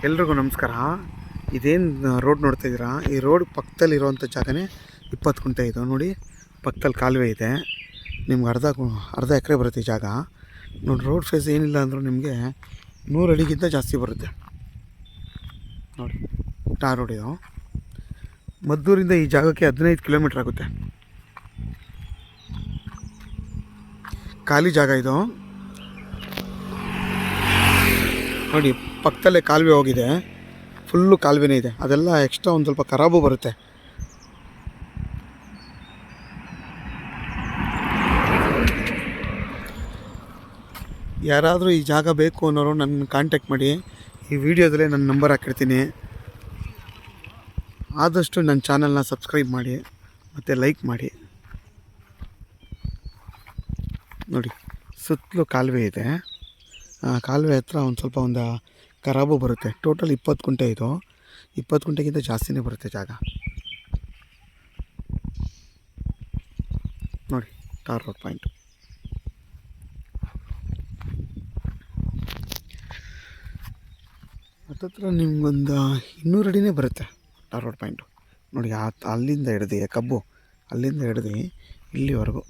ಎಲ್ರಿಗೂ ನಮಸ್ಕಾರ. ಇದೇನು ರೋಡ್ ನೋಡ್ತಾ ಇದ್ದೀರಾ, ಈ ರೋಡ್ ಪಕ್ಕದಲ್ಲಿರುವಂಥ ಜಾಗನೇ 20 ಗುಂಟೆ ಇದು. ನೋಡಿ, ಪಕ್ಕದಲ್ಲಿ ಕಾಲುವೆ ಇದೆ. ನಿಮ್ಗೆ ಅರ್ಧ ಎಕರೆ ಬರುತ್ತೆ ಈ ಜಾಗ. ನೋಡಿ, ರೋಡ್ ಫೇಸ್ ಏನಿಲ್ಲ ಅಂದರೂ ನಿಮಗೆ 100 ಅಡಿಗಿಂತ ಜಾಸ್ತಿ ಬರುತ್ತೆ. ನೋಡಿ, ಟಾರ್ ರೋಡ್ ಇದು. ಮದ್ದೂರಿಂದ ಈ ಜಾಗಕ್ಕೆ 15 ಕಿಲೋಮೀಟ್ರ್ ಆಗುತ್ತೆ. ಖಾಲಿ ಜಾಗ ಇದು. ನೋಡಿ, ಪಕ್ಕದಲ್ಲೇ ಕಾಲುವೆ ಹೋಗಿದೆ, ಫುಲ್ಲು ಕಾಲುವೆನೇ ಇದೆ. ಅದೆಲ್ಲ ಎಕ್ಸ್ಟ್ರಾ ಒಂದು ಸ್ವಲ್ಪ ಖರಾಬು ಬರುತ್ತೆ. ಯಾರಾದರೂ ಈ ಜಾಗ ಬೇಕು ಅನ್ನೋರು ನನ್ನ ಕಾಂಟ್ಯಾಕ್ಟ್ ಮಾಡಿ. ಈ ವಿಡಿಯೋದಲ್ಲೇ ನನ್ನ ನಂಬರ್ ಹಾಕಿರ್ತೀನಿ. ಆದಷ್ಟು ನನ್ನ ಚಾನಲ್ನ ಸಬ್ಸ್ಕ್ರೈಬ್ ಮಾಡಿ ಮತ್ತು ಲೈಕ್ ಮಾಡಿ. ನೋಡಿ, ಸುತ್ತಲೂ ಕಾಲುವೆ ಇದೆ. ಕಾಲುವೆ ಹತ್ರ ಒಂದು ಖರಾಬು ಬರುತ್ತೆ. ಟೋಟಲ್ 20 ಗುಂಟೆ ಇದು. 20 ಗುಂಟೆಗಿಂತ ಜಾಸ್ತಿನೇ ಬರುತ್ತೆ ಜಾಗ. ನೋಡಿ, ಟಾರ್ ರೋಡ್ ಪಾಯಿಂಟು. ಹತ್ತತ್ರ ನಿಮ್ಗೊಂದು 200 ಅಡಿನೇ ಬರುತ್ತೆ ಟಾರ್ ರೋಡ್ ಪಾಯಿಂಟು. ನೋಡಿ, ಅಲ್ಲಿಂದ ಹಿಡ್ದು ಕಬ್ಬು, ಅಲ್ಲಿಂದ ಹಿಡ್ದು ಇಲ್ಲಿವರೆಗೂ